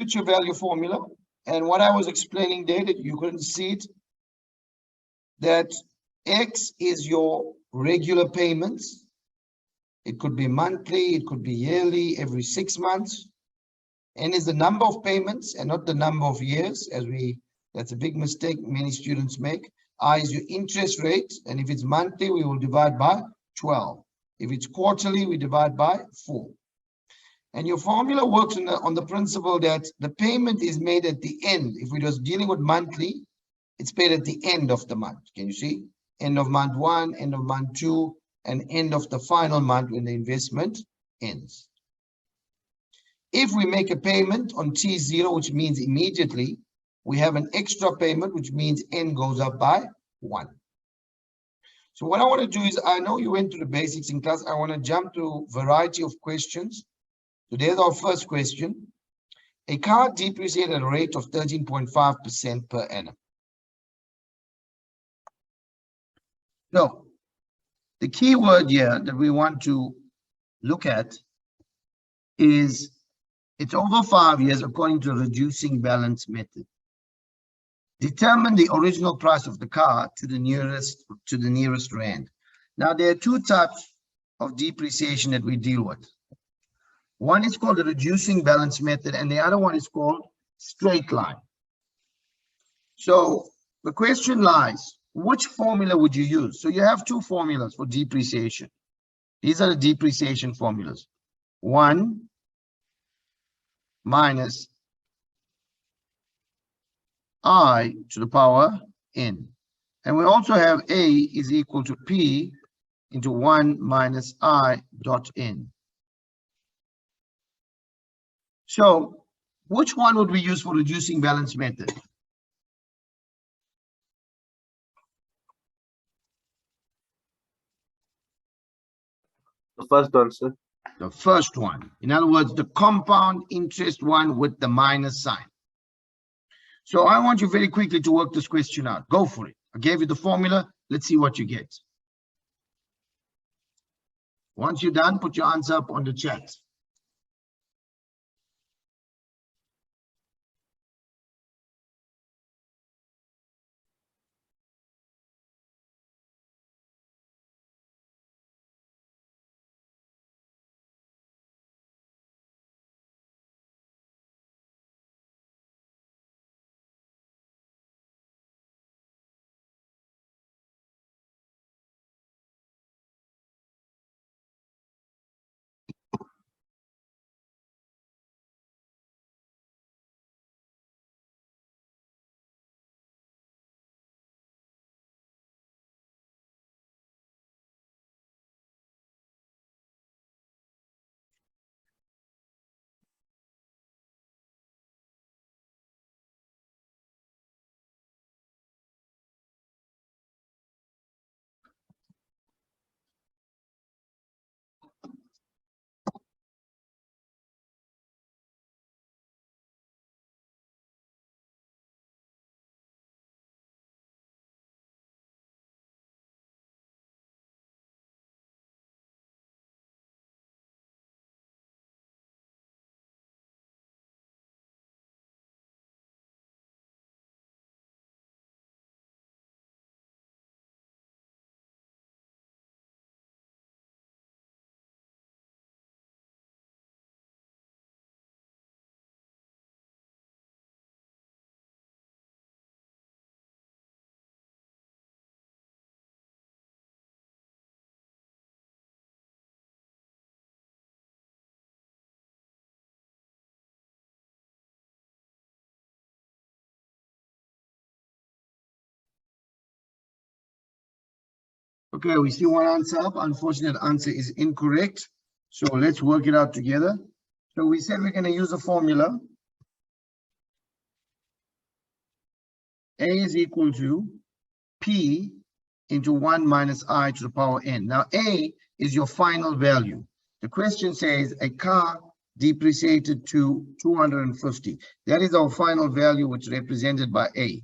future value formula. And what I was explaining there, that you couldn't see it, that X is your regular payments. It could be monthly, it could be yearly, every 6 months. N is the number of payments and not the number of years, that's a big mistake many students make. I is your interest rate, and if it's monthly, we will divide by 12. If it's quarterly, we divide by 4. And your formula works on the principle that the payment is made at the end. If we was dealing with monthly, it's paid at the end of the month. Can you see? End of month 1, end of month 2, and end of the final month when the investment ends. If we make a payment on T0, which means immediately, we have an extra payment, which means N goes up by 1. So what I want to do is, I know you went through the basics in class. I want to jump to a variety of questions. So there's our first question. A car depreciates at a rate of 13.5% per annum. So the key word here that we want to look at is it's over 5 years according to the reducing balance method. Determine the original price of the car to the nearest rand. Now there are two types of depreciation that we deal with. One is called the reducing balance method, and the other one is called straight line. So the question lies, which formula would you use? So you have two formulas for depreciation. These are the depreciation formulas. 1 minus I to the power n. And we also have A is equal to P into 1 minus I dot n. So which one would we use for reducing balance method? The first one, sir. The first one. In other words, the compound interest one with the minus sign. So I want you very quickly to work this question out. Go for it. I gave you the formula. Let's see what you get. Once you're done, put your answer up on the chat. Okay, we see one answer up. Unfortunate answer is incorrect. So let's work it out together. So we said we're going to use a formula. A is equal to P into 1 minus I to the power n. Now A is your final value. The question says a car depreciated to 250. That is our final value, which is represented by A,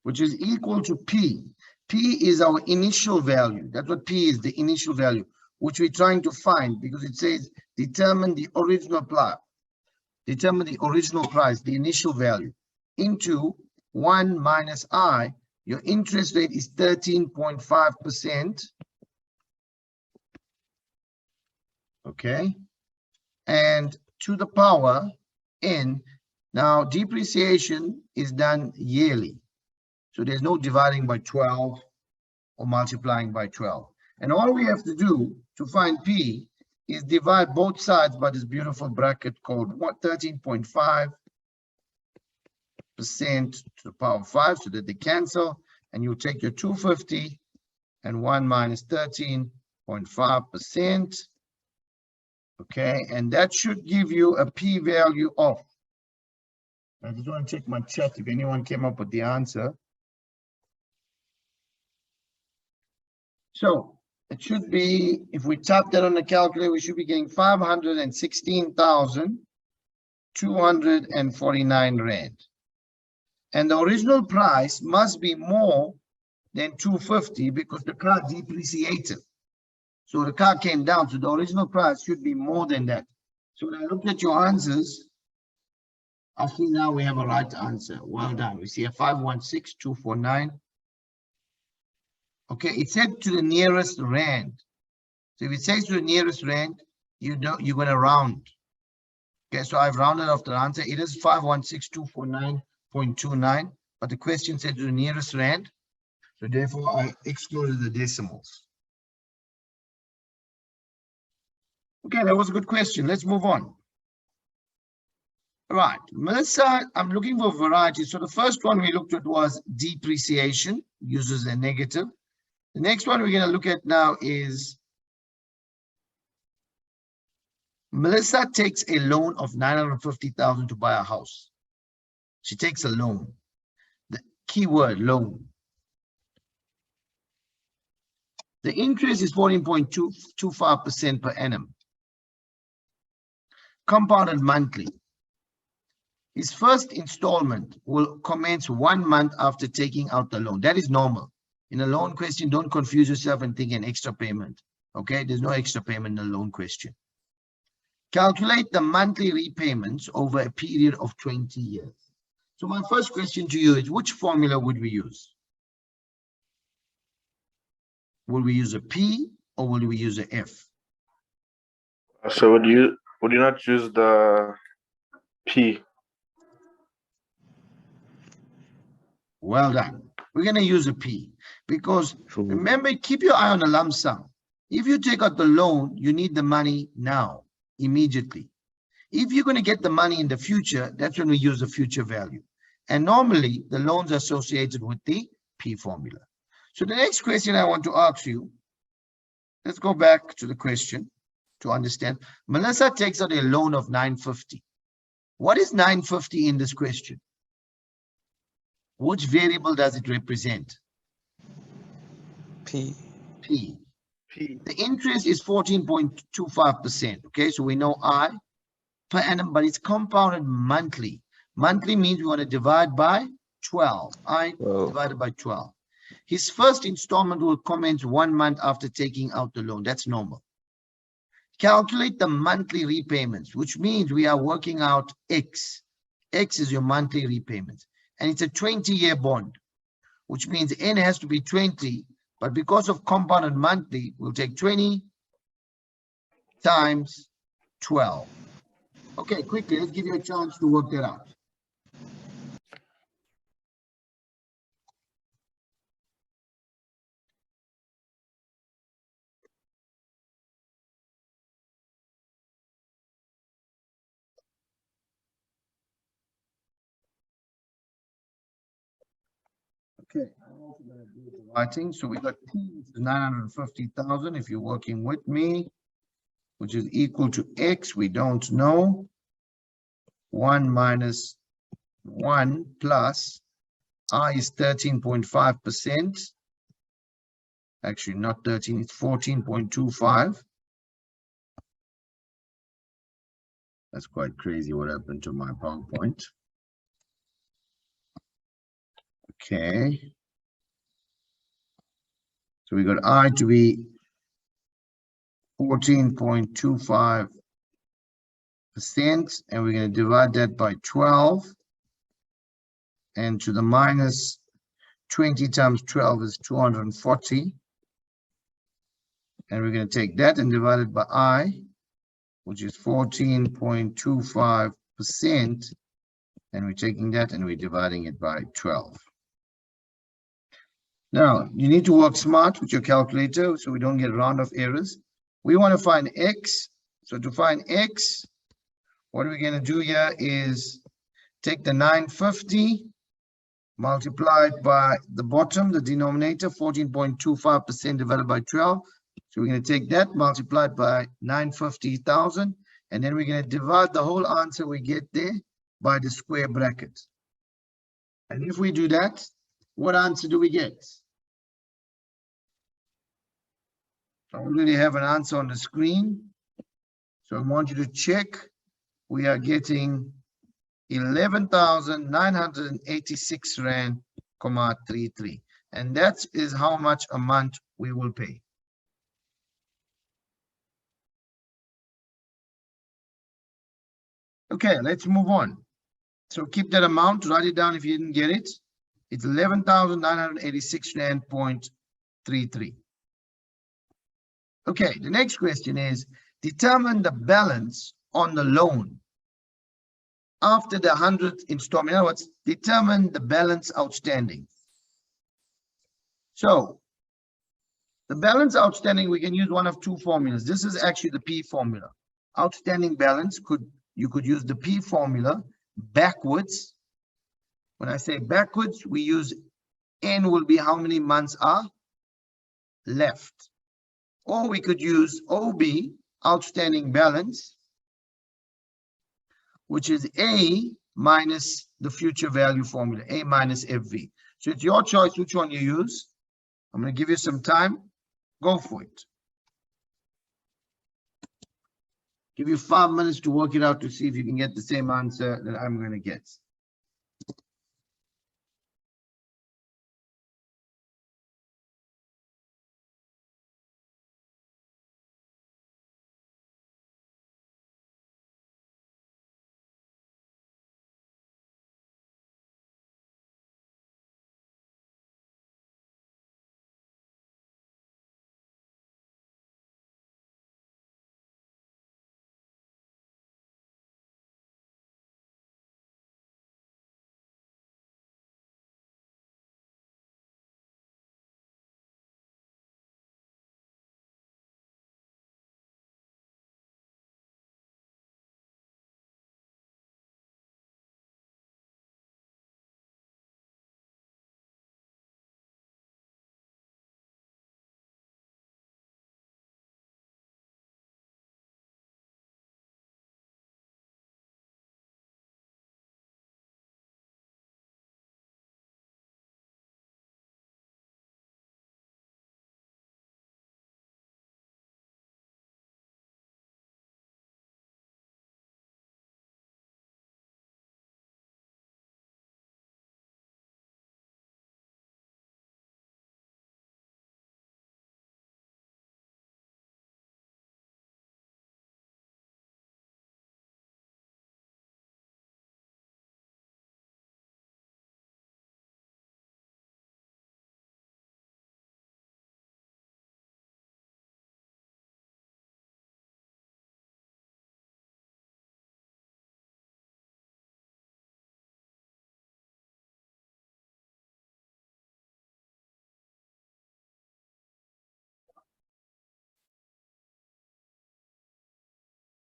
which is equal to P. P is our initial value. That's what P is, the initial value, which we're trying to find because it says determine the original determine the original price, the initial value, into 1 minus I, your interest rate is 13.5%. Okay. And to the power n. Now, depreciation is done yearly. So there's no dividing by 12 or multiplying by 12. And all we have to do to find P is divide both sides by this beautiful bracket called 13.5% to the power of 5, so that they cancel. And you take your 250 and 1 minus 13.5%. Okay, and that should give you a P value of, I just want to check my chat if anyone came up with the answer. So it should be, if we tap that on the calculator, we should be getting 516,249 Rand. And the original price must be more than 250 because the car depreciated. So the car came down, so the original price should be more than that. So when I looked at your answers, I see now we have a right answer. Well done. We see a 516,249. Okay, it said to the nearest rand. So if it says to the nearest rand, you know you're going to round. Okay, so I've rounded off the answer. It is 516,249.29, but the question said to the nearest rand. So therefore, I excluded the decimals. Okay, that was a good question. Let's move on. All right, Melissa, I'm looking for variety. So the first one we looked at was depreciation, uses a negative. The next one we're going to look at now is Melissa takes a loan of 950,000 to buy a house. She takes a loan. The key word, loan. The interest is 14.25% per annum. Compounded monthly. His first installment will commence 1 month after taking out the loan. That is normal. In a loan question, don't confuse yourself and think an extra payment. Okay, there's no extra payment in a loan question. Calculate the monthly repayments over a period of 20 years. So my first question to you is, which formula would we use? Will we use a P or will we use a F? So would you not use the P? Well done. We're going to use a P because remember, keep your eye on the lump sum. If you take out the loan, you need the money now, immediately. If you're going to get the money in the future, that's when we use the future value. And normally, the loans are associated with the P formula. So the next question I want to ask you, let's go back to the question to understand. Melissa takes out a loan of 950. What is 950 in this question? Which variable does it represent? P. P. The interest is 14.25%. Okay, so we know I per annum, but it's compounded monthly. Monthly means we want to divide by 12. I divided by 12. His first installment will commence 1 month after taking out the loan. That's normal. Calculate the monthly repayments, which means we are working out X. X is your monthly repayments. And it's a 20-year bond, which means N has to be 20. But because of compounded monthly, we'll take 20 times 12. Okay, quickly, let's give you a chance to work that out. Okay, I'm also going to do the writing. So we got P is 950,000 if you're working with me, which is equal to X. We don't know. 1 minus 1 plus I is 13.5%. Actually, not 13, it's 14.25. That's quite crazy what happened to my PowerPoint. Okay. So we got I to be 14.25 and we're going to divide that by 12. And to the minus 20 times 12 is 240. And we're going to take that and divide it by I, which is 14.25%. And we're taking that and we're dividing it by 12. Now, you need to work smart with your calculator so we don't get round of errors. We want to find X. So to find X, what we're going to do here is take the 950 multiplied by the bottom, the denominator, 14.25% divided by 12. So we're going to take that multiplied by 950,000, and then we're going to divide the whole answer we get there by the square bracket. And if we do that, what answer do we get? I already have an answer on the screen. So I want you to check. We are getting 11,986 Rand, 33. And that is how much a month we will pay. Okay, let's move on. So keep that amount, write it down if you didn't get it. It's 11,986 Rand.33. Okay, the next question is, determine the balance on the loan after the 100th installment. In other words, determine the balance outstanding. So the balance outstanding, we can use one of two formulas. This is actually the P formula. Outstanding balance, you could use the P formula backwards. When I say backwards, we use N will be how many months are left. Or we could use OB, outstanding balance, which is A minus the future value formula, A minus FV. So it's your choice which one you use. I'm going to give you some time. Go for it. Give you 5 minutes to work it out to see if you can get the same answer that I'm going to get.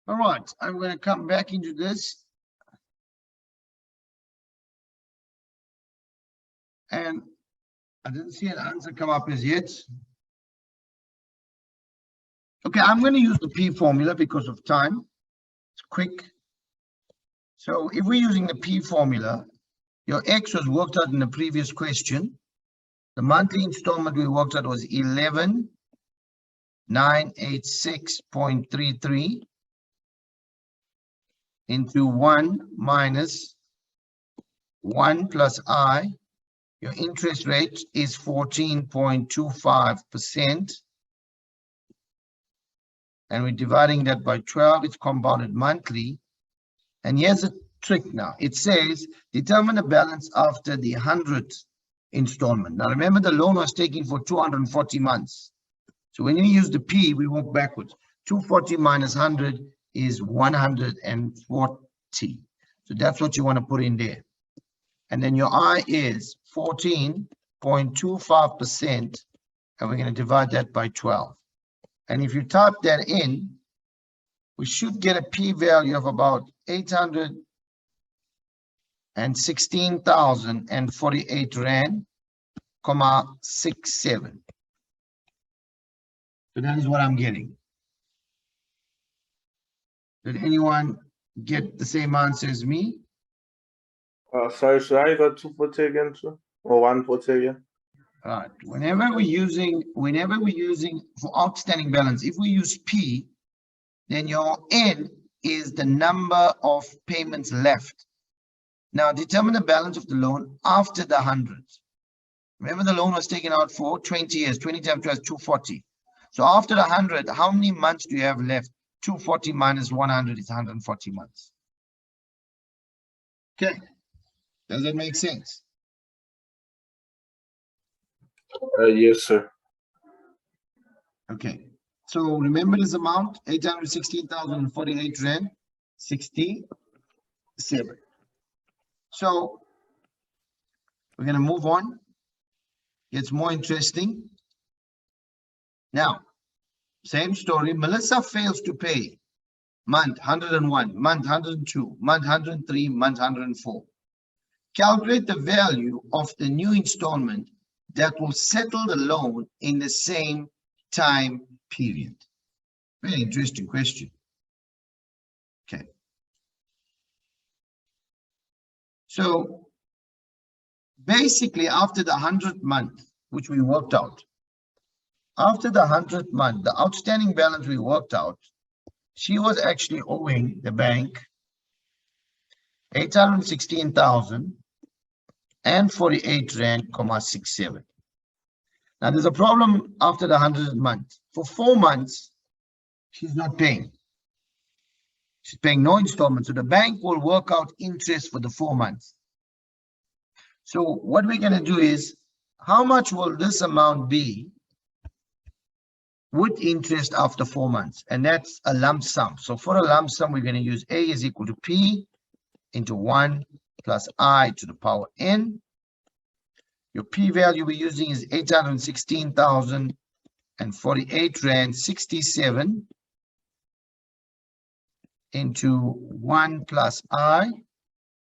All right, I'm going to come back into this. And I didn't see an answer come up as yet. Okay, I'm going to use the P formula because of time. It's quick. So if we're using the P formula, your X was worked out in the previous question. The monthly installment we worked out was 11,986.33 into 1 minus 1 plus I. Your interest rate is 14.25%. And we're dividing that by 12. It's compounded monthly. And here's a trick now. It says, determine the balance after the 100th installment. Now, remember the loan was taken for 240 months. So when you use the P, we walk backwards. 240 minus 100 is 140. So that's what you want to put in there. And then your I is 14.25%. And we're going to divide that by 12. And if you type that in, we should get a P value of about 816,048 Rand, 67. So that is what I'm getting. Did anyone get the same answer as me? Sorry, should I go 240 again too? Or 140 again? All right. Whenever we're using for outstanding balance, if we use P, then your N is the number of payments left. Now determine the balance of the loan after the 100. Remember the loan was taken out for 20 years, 20 times 12 is 240. So after the 100, how many months do you have left? 240 minus 100 is 140 months. Okay. Does that make sense? Yes, sir. Okay. So remember this amount, 816,048 Rand, 67. So we're going to move on. It's more interesting. Now, same story. Melissa fails to pay month 101, month 102, month 103, month 104. Calculate the value of the new installment that will settle the loan in the same time period. Very interesting question. Okay. So basically after the 100th month, which we worked out, after the 100th month, the outstanding balance we worked out, she was actually owing the bank 816,048 Rand, 67. Now there's a problem after the 100th month. For 4 months, she's not paying. She's paying no installment. So the bank will work out interest for the 4 months. So what we're going to do is, how much will this amount be with interest after 4 months? And that's a lump sum. So for a lump sum, we're going to use A is equal to P into 1 plus I to the power N. Your P value we're using is 816,048 Rand, 67 into 1 plus I.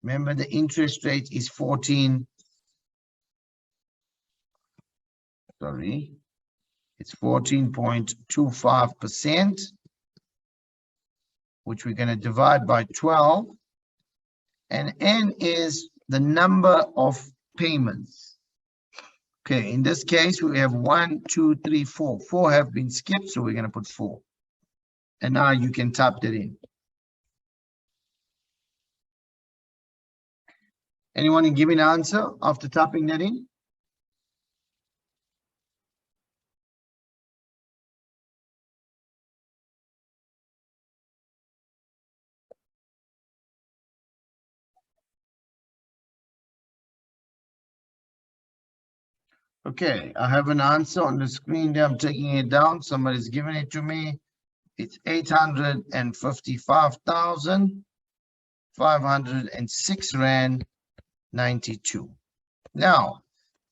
Remember the interest rate is 14. Sorry. It's 14.25%, which we're going to divide by 12. And N is the number of payments. Okay, in this case, we have 1, 2, 3, 4. 4 have been skipped, so we're going to put 4. And now you can type that in. Anyone can give me an answer after typing that in? Okay, I have an answer on the screen there. I'm taking it down. Somebody's giving it to me. It's 855,506 Rand, 92. Now,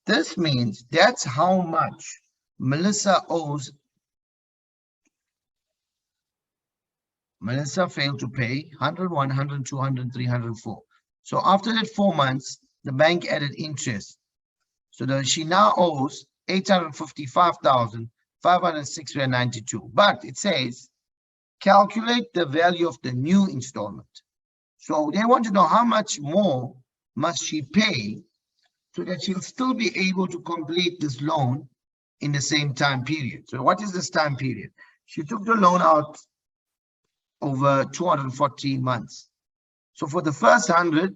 this means that's how much Melissa owes. Melissa failed to pay 101, 102, 103, 104. So after that 4 months, the bank added interest. So that she now owes 855,506 Rand, 92. But it says, calculate the value of the new installment. So they want to know how much more must she pay so that she'll still be able to complete this loan in the same time period. So what is this time period? She took the loan out over 240 months. So for the first 100,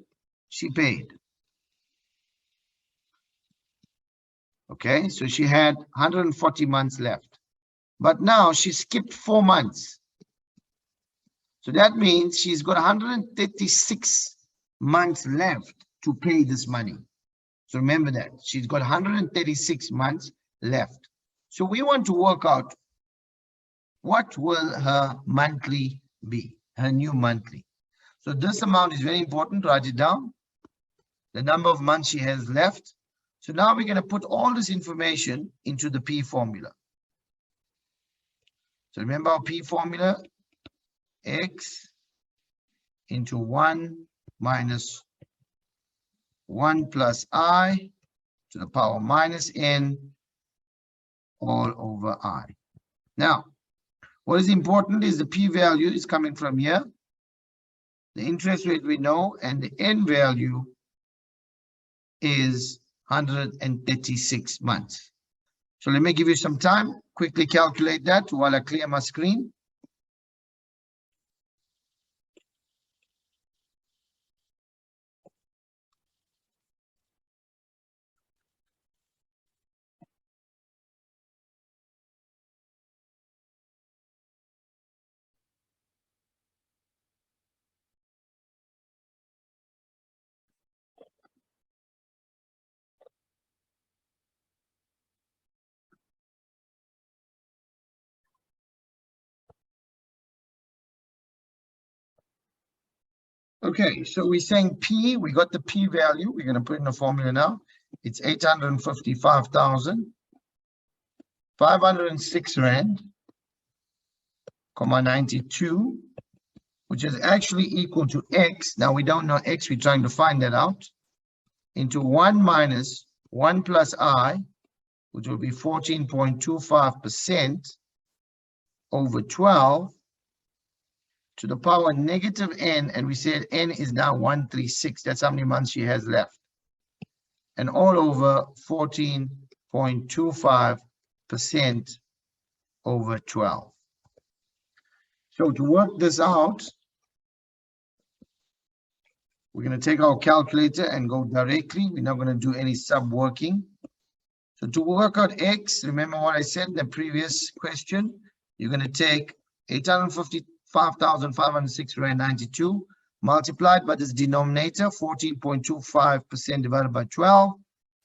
she paid. Okay, so she had 140 months left. But now she skipped 4 months. So that means she's got 136 months left to pay this money. So remember that she's got 136 months left. So we want to work out what will her monthly be, her new monthly. So this amount is very important. Write it down. The number of months she has left. So now we're going to put all this information into the P formula. So remember our P formula, X into 1 minus 1 plus I to the power minus N all over I. Now, what is important is the P value is coming from here. The interest rate we know, and the N value is 136 months. So let me give you some time. Quickly calculate that while I clear my screen. Okay, so we're saying P, we got the P value. We're going to put in the formula now. It's 855,506 Rand, comma 92, which is actually equal to X. Now we don't know X, we're trying to find that out, into 1 minus 1 plus I, which will be 14.25% over 12 to the power negative N, and we said N is now 136. That's how many months she has left. And all over 14.25% over 12. So to work this out, we're going to take our calculator and go directly. We're not going to do any sub-working. So to work out X, remember what I said in the previous question, you're going to take 855,506 Rand 92 multiplied by this denominator, 14.25% divided by 12,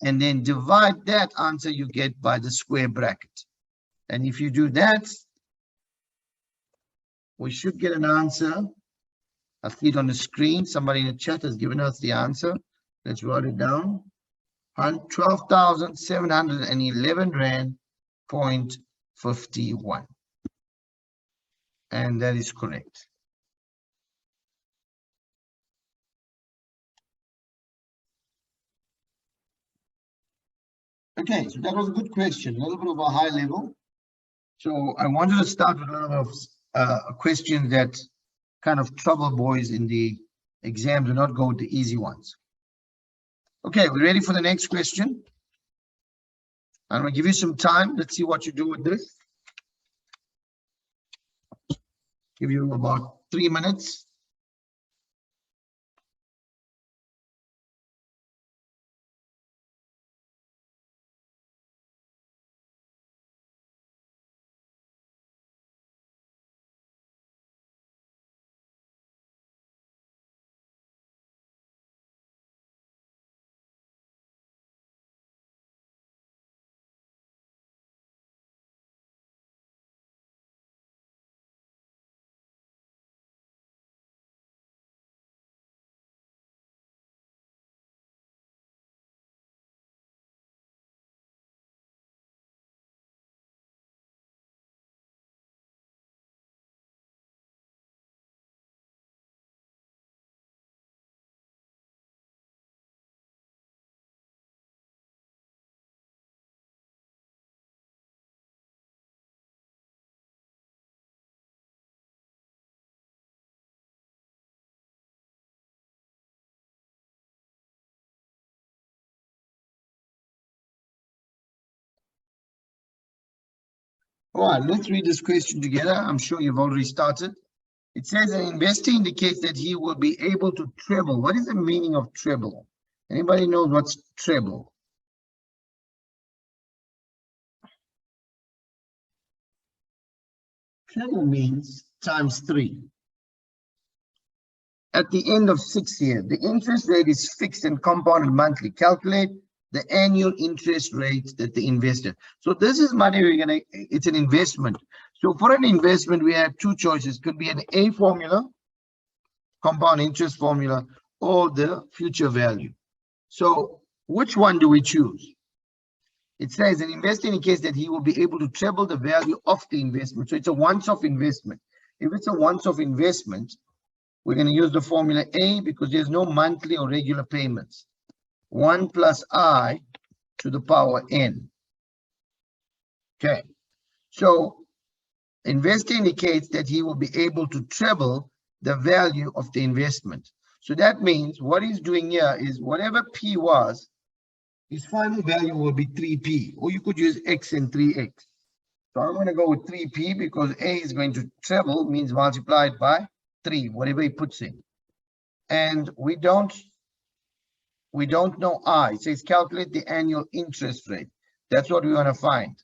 and then divide that answer you get by the square bracket. And if you do that, we should get an answer. I see it on the screen. Somebody in the chat has given us the answer. Let's write it down. 12,711 Rand 0.51. And that is correct. Okay, so that was a good question, a little bit of a high level. So I wanted to start with a little bit of a question that kind of trouble boys in the exam. Do not go with the easy ones. Okay, we're ready for the next question. I'm going to give you some time. Let's see what you do with this. Give you about 3 minutes. All right, let's read this question together. I'm sure you've already started. It says an investor indicates that he will be able to treble. What is the meaning of treble? Anybody knows what's treble? Treble means times 3. at the end of 6 years. The interest rate is fixed and compounded monthly. Calculate the annual interest rate that the investor. So this is money it's an investment. So for an investment, we have two choices. Could be an A formula, compound interest formula, or the future value. So which one do we choose? It says an investor indicates that he will be able to treble the value of the investment. So it's a once-off investment. If it's a once-off investment, we're going to use the formula A because there's no monthly or regular payments. 1 plus I to the power n. Okay. So investor indicates that he will be able to treble the value of the investment. So that means what he's doing here is whatever P was, his final value will be 3P, or you could use X and 3X. So I'm going to go with 3P because A is going to treble, means multiplied by 3, whatever he puts in. And we don't know I. It says calculate the annual interest rate. That's what we want to find.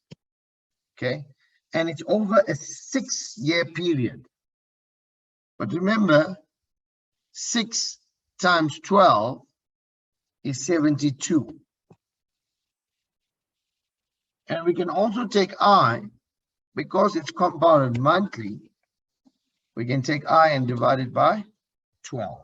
Okay. And it's over a 6-year period. But remember, 6 times 12 is 72. And we can also take I, because it's compounded monthly, we can take I and divide it by 12.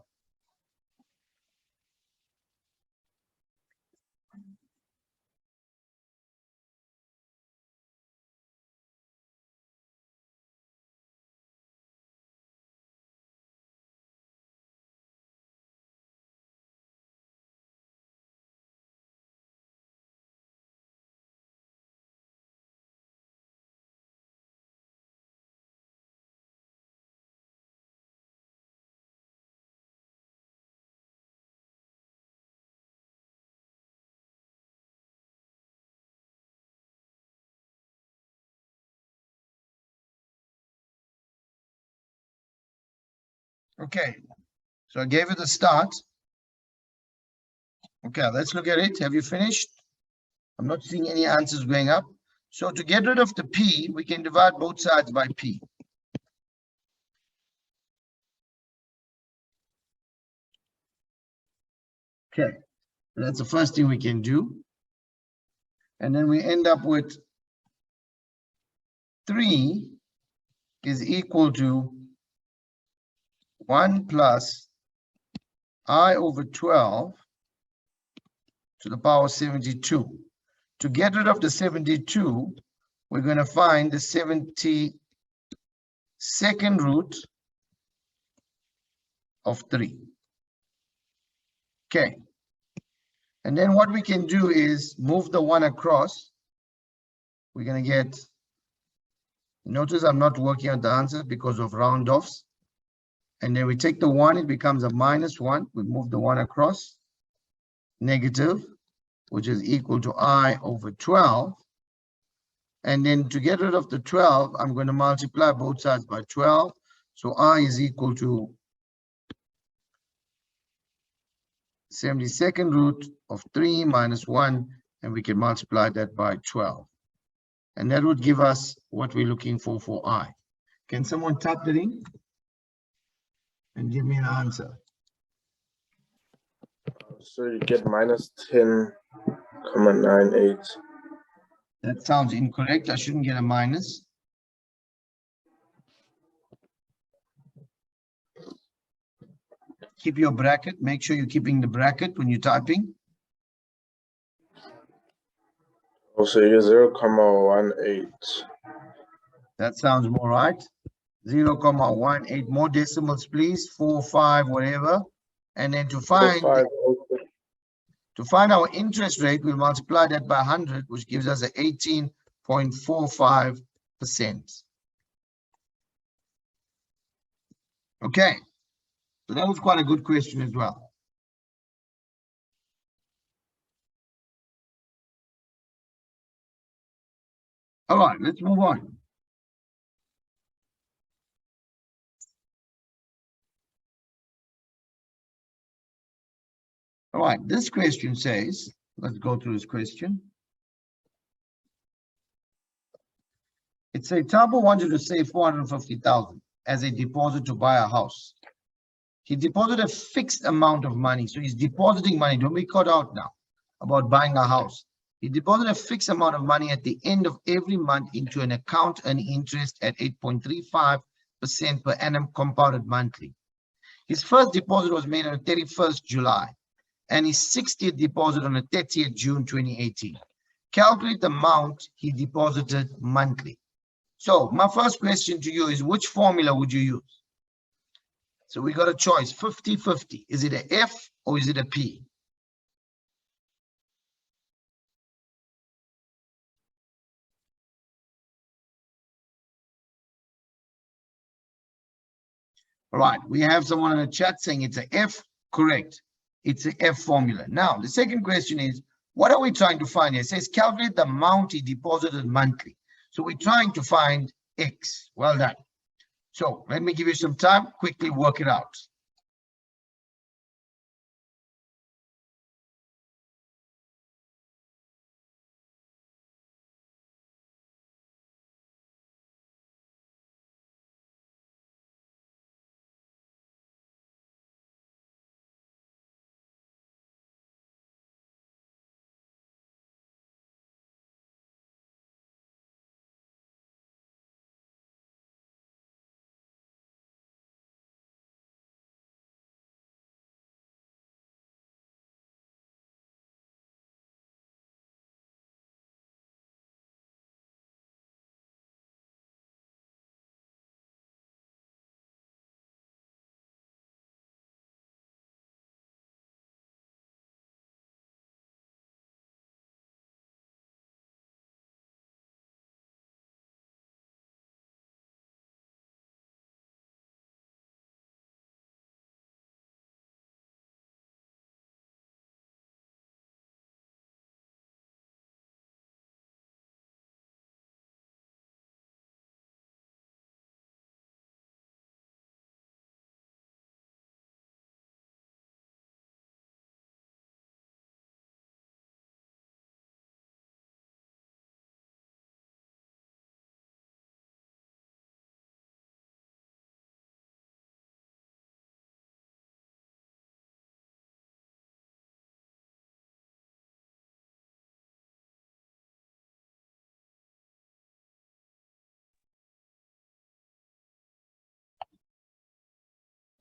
Okay, so I gave you the start. Okay, let's look at it. Have you finished? I'm not seeing any answers going up. So to get rid of the P, we can divide both sides by P. Okay, that's the first thing we can do. And then we end up with 3 is equal to 1 plus I over 12 to the power 72. To get rid of the 72, we're going to find the 72nd root of 3. Okay. And then what we can do is move the 1 across. We're going to get, notice I'm not working out the answer because of round offs. And then we take the 1, it becomes a minus 1. We move the 1 across. Negative, which is equal to I over 12. And then to get rid of the 12, I'm going to multiply both sides by 12. So I is equal to 72nd root of 3 minus 1, and we can multiply that by 12. And that would give us what we're looking for I. Can someone type that in and give me an answer? So you get minus 10,98. That sounds incorrect. I shouldn't get a minus. Keep your bracket. Make sure you're keeping the bracket when you're typing. Also, you 0,18. That sounds more right. 0,18. More decimals, please. 4, 5, whatever. And then to find our interest rate, we'll multiply that by 100, which gives us an 18.45%. Okay. So that was quite a good question as well. All right, let's move on. All right, this question says, let's go through this question. It says Thabo wanted to save 450,000 as a deposit to buy a house. He deposited a fixed amount of money. So he's depositing money. Don't be caught out now about buying a house. He deposited a fixed amount of money at the end of every month into an account earning interest at 8.35% per annum compounded monthly. His first deposit was made on the 31st July and his 60th deposit on the 30th June 2018. Calculate the amount he deposited monthly. So my first question to you is, which formula would you use? So we got a choice, 50-50. Is it a F or is it a P? All right, we have someone in the chat saying it's a F. Correct. It's a F formula. Now, the second question is, what are we trying to find here? It says calculate the amount he deposited monthly. So we're trying to find X. Well done. So let me give you some time, quickly work it out.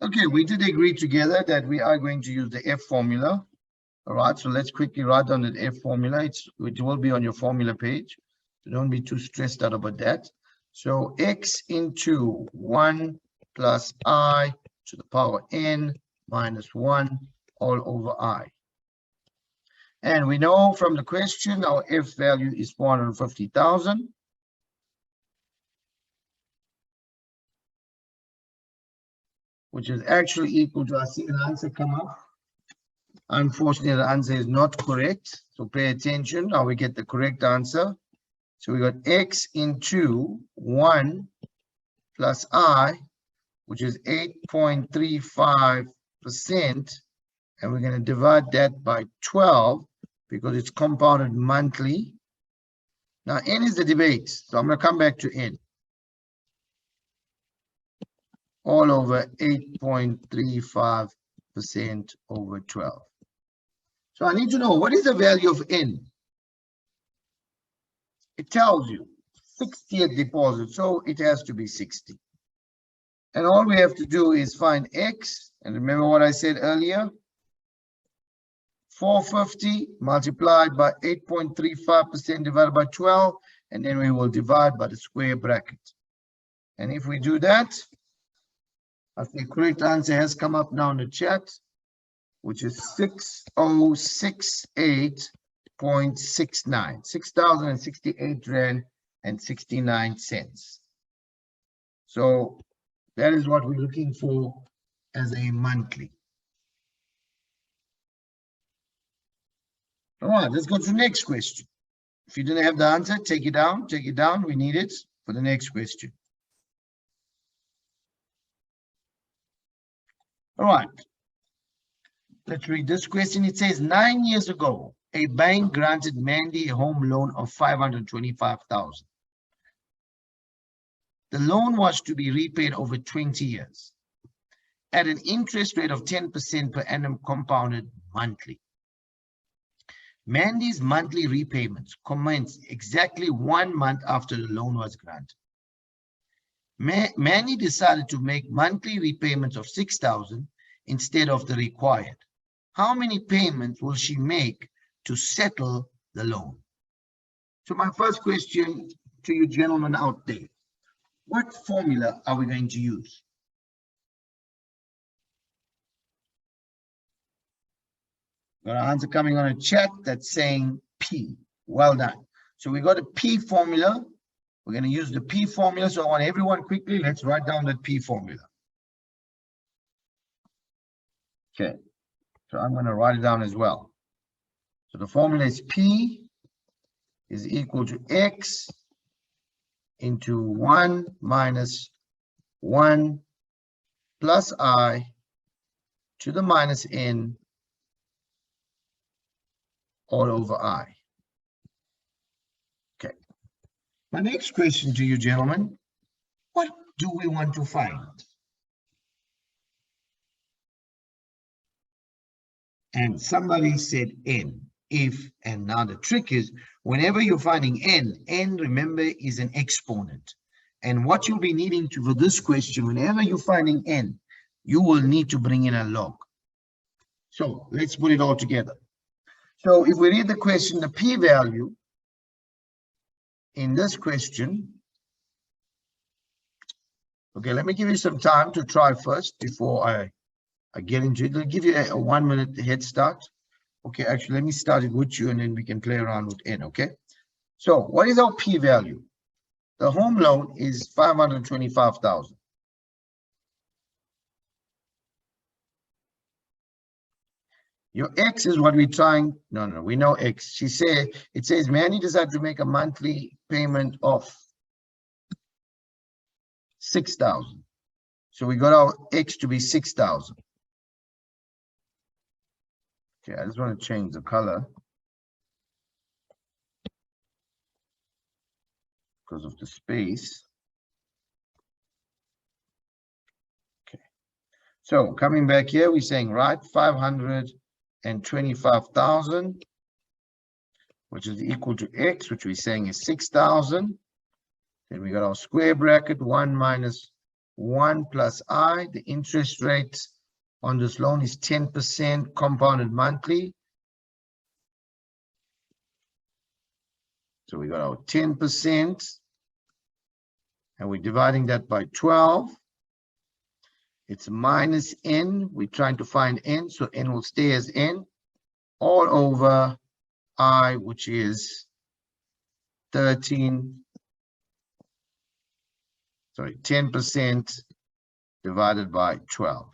Okay, we did agree together that we are going to use the F formula. All right, so let's quickly write down the F formula. It will be on your formula page. So don't be too stressed out about that. So X into 1 plus I to the power N minus 1 all over I. And we know from the question, our F value is 450,000. Which is actually equal to, I see an answer come up. Unfortunately, the answer is not correct. So pay attention how we get the correct answer. So we got X into 1 plus I, which is 8.35%. And we're going to divide that by 12 because it's compounded monthly. Now, N is the debate. So I'm going to come back to N. All over 8.35% over 12. So I need to know, what is the value of N? It tells you 60th deposit, so it has to be 60. And all we have to do is find X, and remember what I said earlier, 450 multiplied by 8.35% divided by 12, and then we will divide by the square bracket. And if we do that, I think the correct answer has come up now in the chat, which is 6068.69, 6,068 Rand and 69 cents. So that is what we're looking for as a monthly. All right, let's go to the next question. If you didn't have the answer, take it down, take it down. We need it for the next question. All right, let's read this question. It says 9 years ago, a bank granted Mandy a home loan of 525,000. The loan was to be repaid over 20 years. at an interest rate of 10% per annum compounded monthly. Mandy's monthly repayments commenced exactly 1 month after the loan was granted. Mandy decided to make monthly repayments of $6,000 instead of the required. How many payments will she make to settle the loan? So my first question to you gentlemen out there, what formula are we going to use? Got an answer coming on a chat that's saying P. Well done. So we got a P formula. We're going to use the P formula. So I want everyone quickly, let's write down that P formula. Okay. So I'm going to write it down as well. So the formula is P is equal to X into 1 minus 1 plus I to the minus N all over I. Okay. My next question to you, gentlemen, what do we want to find? And somebody said N, if, and now the trick is, whenever you're finding N, remember, is an exponent. And what you'll be needing to, for this question, whenever you're finding N, you will need to bring in a log. So let's put it all together. So if we read the question, the p-value in this question, okay, let me give you some time to try first before I get into it. I'll give you a 1 minute head start. Okay, actually, let me start it with you and then we can play around with N, okay? So what is our p-value? The home loan is 525,000. Your X is what we're trying. No, we know X. It says Manny decided to make a monthly payment of 6,000. So we got our X to be 6,000. Okay, I just want to change the color because of the space. Okay. So coming back here, we're saying, right, 525,000, which is equal to X, which we're saying is 6,000. Then we got our square bracket, 1 minus 1 plus I. The interest rate on this loan is 10% compounded monthly. So we got our 10%, and we're dividing that by 12. It's minus N. We're trying to find N, so N will stay as N all over I, which is 10% divided by 12.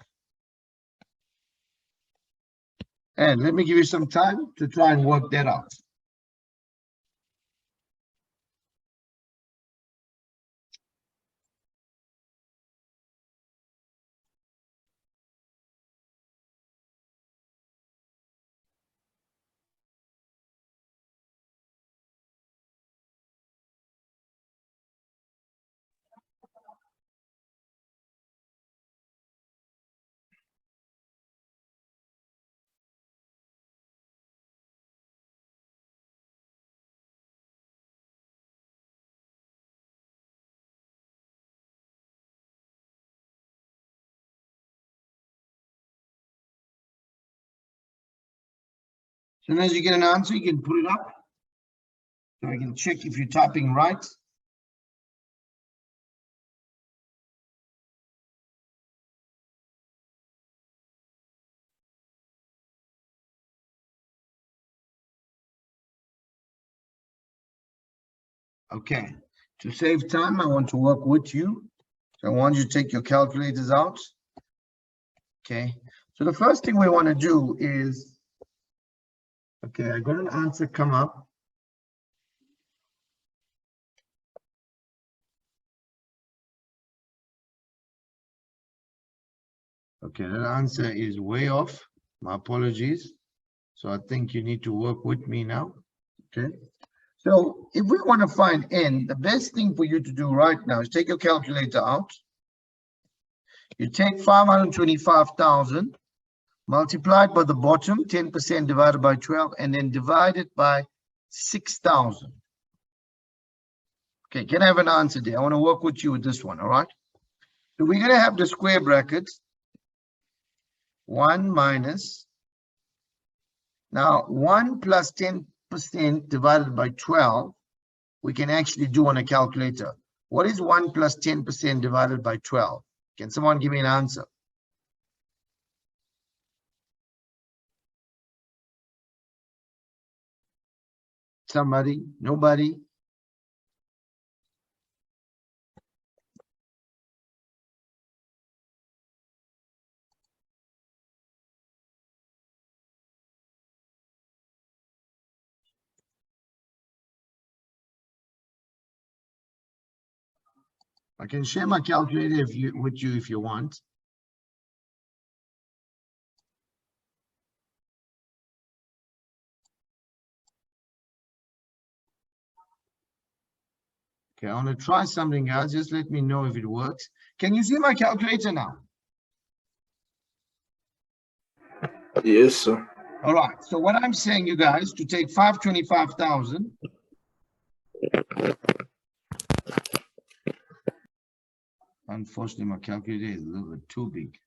And let me give you some time to try and work that out. So as you get an answer, you can put it up. So I can check if you're typing right. Okay, to save time, I want to work with you. So I want you to take your calculators out. Okay, so the first thing we want to do is, okay, I got an answer come up. Okay, that answer is way off. My apologies. So I think you need to work with me now. Okay. So if we want to find N, the best thing for you to do right now is take your calculator out. You take 525,000 multiplied by the bottom, 10% divided by 12, and then divide it by 6,000. Okay, can I have an answer there? I want to work with you with this one, all right? So we're going to have the square brackets. 1 minus. Now, 1 plus 10% divided by 12, we can actually do on a calculator. What is 1 plus 10% divided by 12? Can someone give me an answer? Somebody? Nobody? I can share my calculator with you if you want. Okay, I want to try something else. Just let me know if it works. Can you see my calculator now? Yes, sir. All right. So what I'm saying, you guys, to take 525,000. Unfortunately, my calculator is a little bit too big.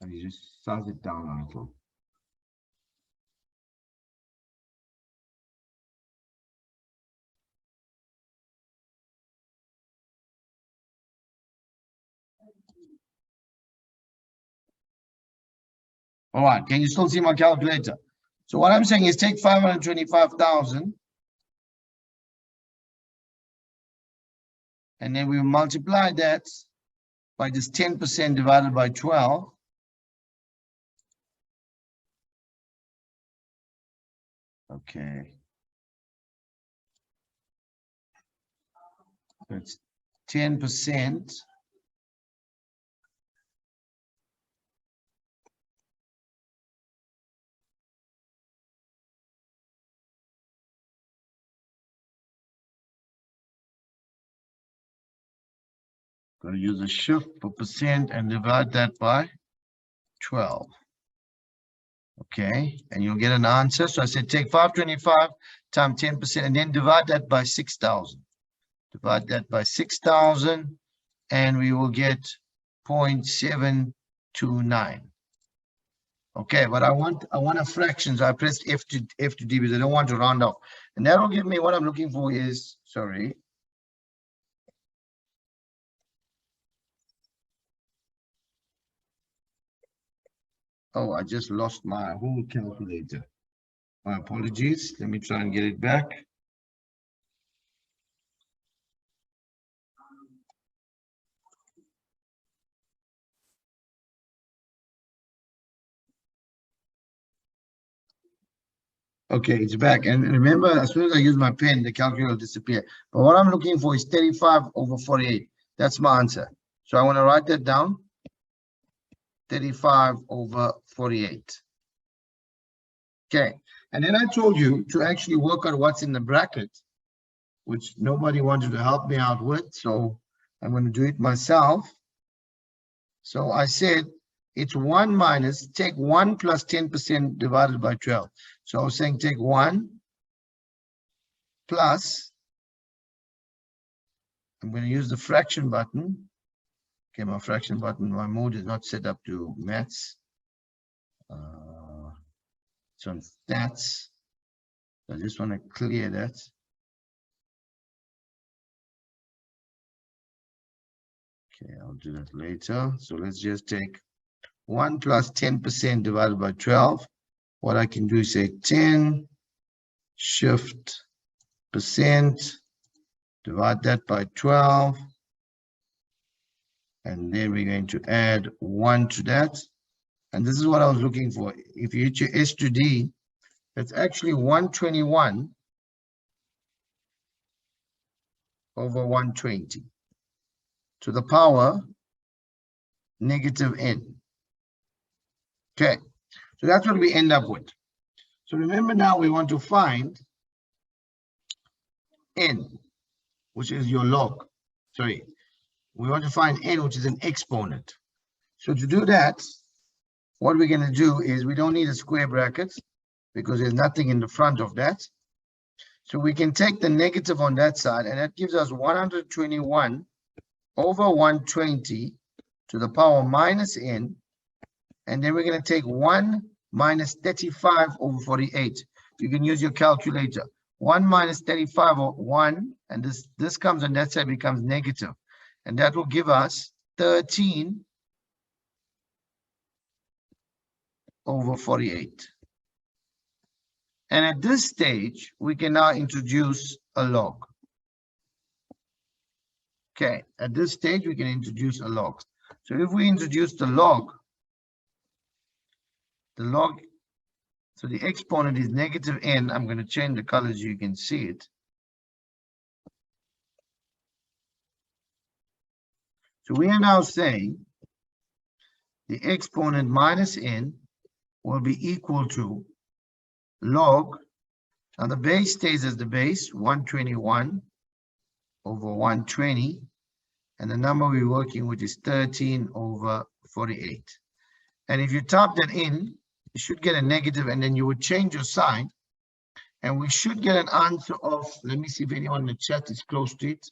And you just size it down a little. All right, can you still see my calculator? So what I'm saying is take 525,000 and then we multiply that by this 10% divided by 12. Okay. It's 10%. Going to use a shift for percent and divide that by 12. Okay, and you'll get an answer. So I said take 525 times 10% and then divide that by 6,000. Divide that by 6,000 and we will get 0.729. Okay, but I want a fraction. So I pressed F to D because I don't want to round off. And that will give me what I'm looking for is, sorry. Oh, I just lost my whole calculator. My apologies. Let me try and get it back. Okay, it's back. And remember, as soon as I use my pen, the calculator will disappear. But what I'm looking for is 35 over 48. That's my answer. So I want to write that down. 35 over 48. Okay, and then I told you to actually work out what's in the bracket, which nobody wanted to help me out with. So I'm going to do it myself. So I said it's 1 minus, take 1 plus 10% divided by 12. So I was saying take 1 plus, I'm going to use the fraction button. Okay, my fraction button, my mode is not set up to maths. It's on stats. I just want to clear that. Okay, I'll do that later. So let's just take 1 plus 10% divided by 12. What I can do is say 10 shift percent, divide that by 12. And then we're going to add 1 to that. And this is what I was looking for. If you hit your S to D, that's actually 121 over 120 to the power negative n. Okay, so that's what we end up with. So remember now we want to find n, which is your log. Sorry, we want to find n, which is an exponent. So to do that, what we're going to do is we don't need a square bracket because there's nothing in the front of that. So we can take the negative on that side, and that gives us 121 over 120 to the power minus n. And then we're going to take 1 minus 35 over 48. You can use your calculator. 1 minus 35 or 1, and this comes on that side, becomes negative. And that will give us 13 over 48. And at this stage, we can now introduce a log. Okay, at this stage, we can introduce a log. So if we introduce the log, so the exponent is negative n. I'm going to change the colors so you can see it. So we are now saying the exponent minus n will be equal to log. Now the base stays as the base, 121 over 120. And the number we're working with is 13 over 48. And if you type that in, you should get a negative, and then you would change your sign. And we should get an answer of, let me see if anyone in the chat is close to it.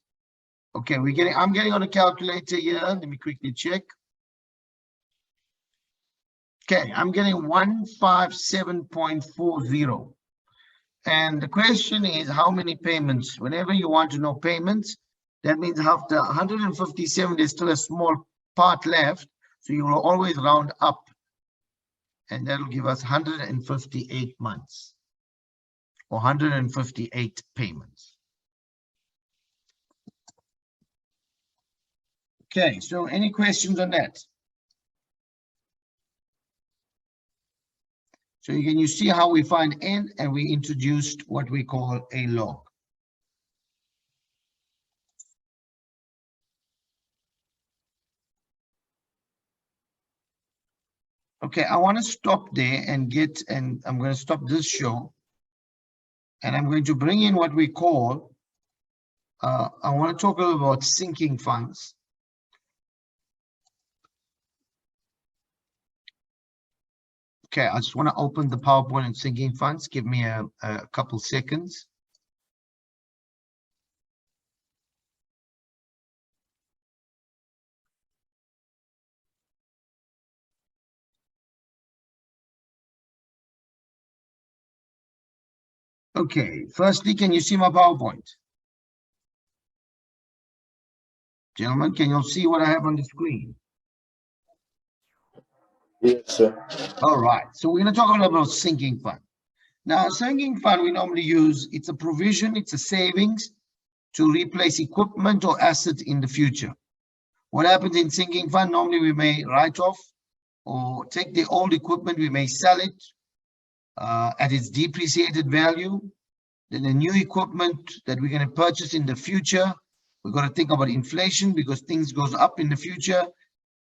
Okay, I'm getting on a calculator here. Let me quickly check. Okay, I'm getting 157.40. And the question is how many payments? Whenever you want to know payments, that means after 157, there's still a small part left. So you will always round up. And that'll give us 158 months or 158 payments. Okay, so any questions on that? So you see how we find n, and we introduced what we call a log. Okay, I want to stop there and I'm going to stop this show. And I'm going to bring in what we call, I want to talk a little about sinking funds. Okay, I just want to open the PowerPoint and sinking funds. Give me a couple seconds. Okay, firstly, can you see my PowerPoint? Gentlemen, can you see what I have on the screen? Yes, sir. All right, so we're going to talk a little about sinking fund. Now, sinking fund we normally use, it's a provision, it's a savings to replace equipment or asset in the future. What happens in sinking fund? Normally we may write off or take the old equipment, we may sell it at its depreciated value. Then the new equipment that we're going to purchase in the future, we're going to think about inflation because things goes up in the future.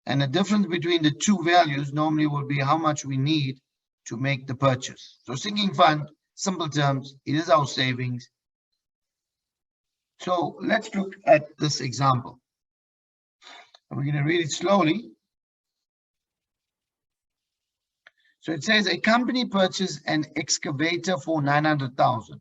And the difference between the two values normally will be how much we need to make the purchase. So sinking fund, simple terms, it is our savings. So let's look at this example. And we're going to read it slowly. So it says a company purchased an excavator for 900,000.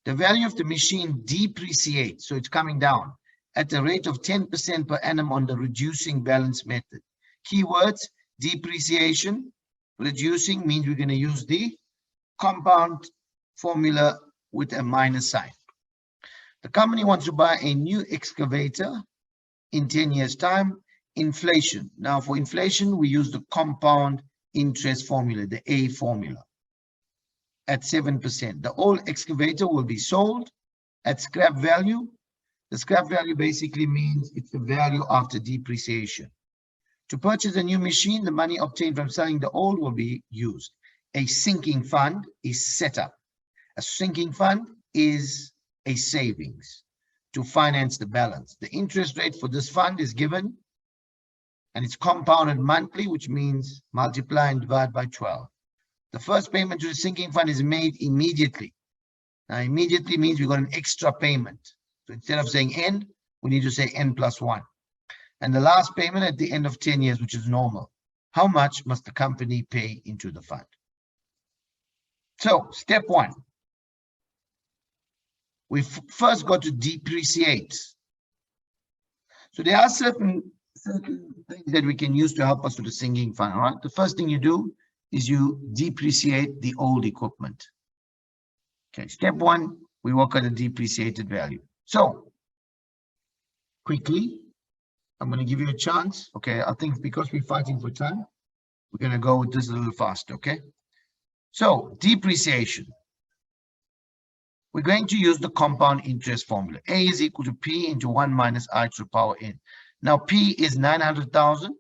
The value of the machine depreciates, so it's coming down at a rate of 10% per annum on the reducing balance method. Keywords, depreciation, reducing means we're going to use the compound formula with a minus sign. The company wants to buy a new excavator in 10 years' time. Inflation. Now for inflation, we use the compound interest formula, the A formula, at 7%. The old excavator will be sold at scrap value. The scrap value basically means it's the value after depreciation. To purchase a new machine, the money obtained from selling the old will be used. A sinking fund is set up. A sinking fund is a savings to finance the balance. The interest rate for this fund is given, and it's compounded monthly, which means multiply and divide by 12. The first payment to the sinking fund is made immediately. Now, immediately means we got an extra payment. So instead of saying n, we need to say n plus 1. And the last payment at the end of 10 years, which is normal. How much must the company pay into the fund? So step one, we first got to depreciate. So there are certain things that we can use to help us with the sinking fund. All right. The first thing you do is you depreciate the old equipment. Okay. Step one, we work at a depreciated value. So quickly, I'm going to give you a chance. Okay. I think because we're fighting for time, we're going to go with this a little faster. Okay. So depreciation. We're going to use the compound interest formula. A is equal to P into 1 minus I to the power n. Now, P is 900,000.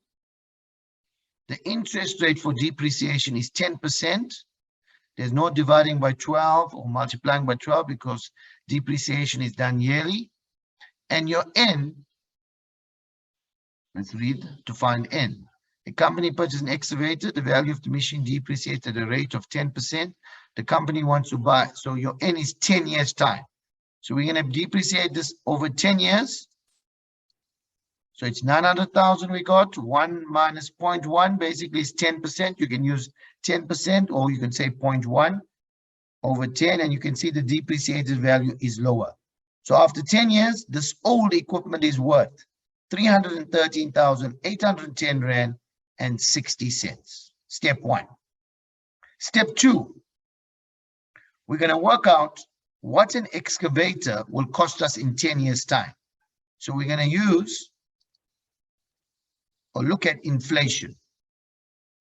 The interest rate for depreciation is 10%. There's no dividing by 12 or multiplying by 12 because depreciation is done yearly. And your N, let's read to find N. A company purchases an excavator. The value of the machine depreciates at a rate of 10%. The company wants to buy. So your N is 10 years time. So we're going to depreciate this over 10 years. So it's 900,000 we got. 1 minus 0.1 basically is 10%. You can use 10% or you can say 0.1 over 10 and you can see the depreciated value is lower. So after 10 years, this old equipment is worth 313,810 Rand and 60 cents. Step one. Step two, we're going to work out what an excavator will cost us in 10 years time. So we're going to use or look at inflation.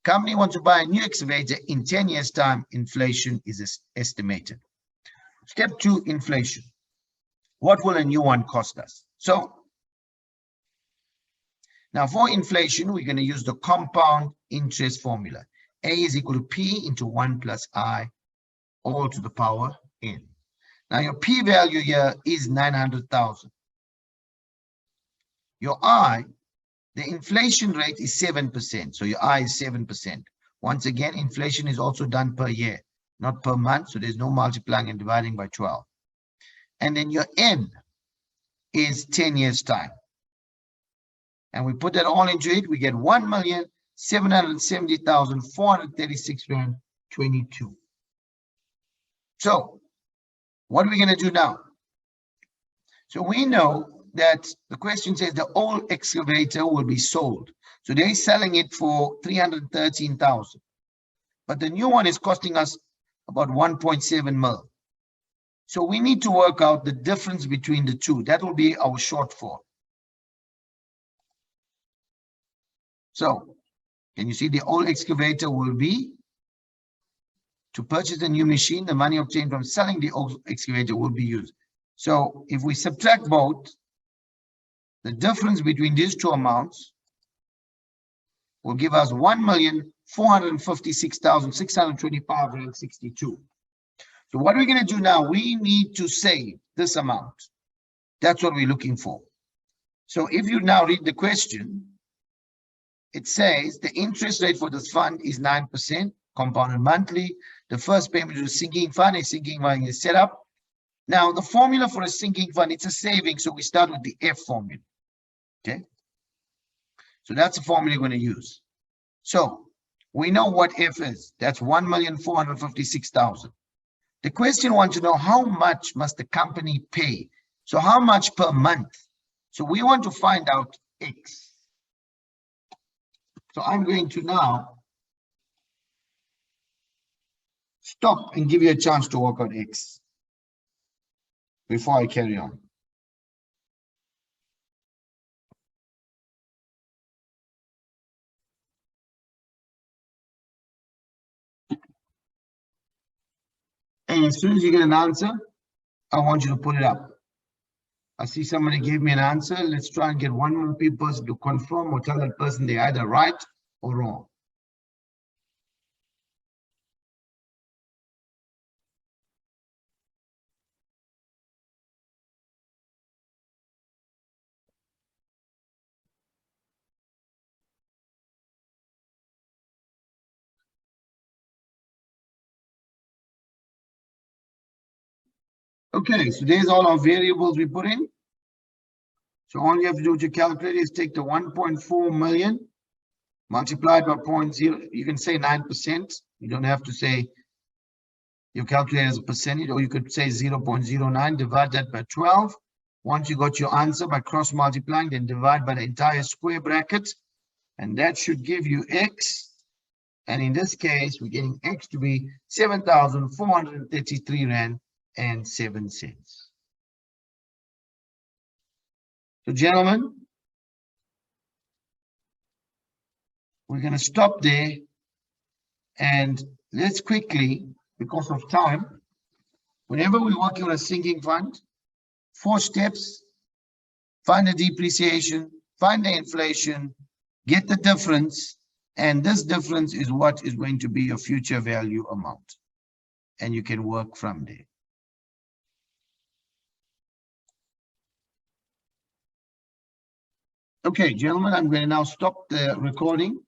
Company wants to buy a new excavator in 10 years time, inflation is estimated. Step two, inflation. What will a new one cost us? So now for inflation, we're going to use the compound interest formula. A is equal to P into 1 plus I all to the power n. Now your P value here is 900,000. Your I, the inflation rate is 7%. So your I is 7%. Once again, inflation is also done per year, not per month. So there's no multiplying and dividing by 12. And then your N is 10 years time. And we put that all into it, we get 1,770,436 Rand 22. So what are we going to do now? So we know that the question says the old excavator will be sold. So they're selling it for 313,000. But the new one is costing us about 1.7 mil. So we need to work out the difference between the two. That will be our shortfall. So can you see the old excavator will be to purchase the new machine, the money obtained from selling the old excavator will be used. So if we subtract both, the difference between these two amounts will give us 1,456,625.62. So what are we going to do now? We need to save this amount. That's what we're looking for. So if you now read the question, it says the interest rate for this fund is 9%, compounded monthly. The first payment to the sinking fund is set up. Now, the formula for a sinking fund, it's a saving. So we start with the F formula. Okay. So that's the formula we're going to use. So we know what F is. That's 1,456,000. The question wants to know how much must the company pay? So how much per month? So we want to find out X. So I'm going to now stop and give you a chance to work out X before I carry on. And as soon as you get an answer, I want you to put it up. I see somebody gave me an answer. Let's try and get one more person to confirm or tell that person they're either right or wrong. Okay, so there's all our variables we put in. So all you have to do with your calculator is take the 1.4 million multiplied by 0.0. You can say 9%. You don't have to say your calculator as a percentage, or you could say 0.09, divide that by 12. Once you got your answer by cross multiplying, then divide by the entire square bracket, and that should give you X. And in this case, we're getting X to be 7,433 Rand and 7 cents. So gentlemen, we're going to stop there, and let's quickly, because of time, whenever we're working on a sinking fund, 4 steps: find the depreciation, find the inflation, get the difference, and this difference is what is going to be your future value amount. And you can work from there. Okay, gentlemen, I'm going to now stop the recording.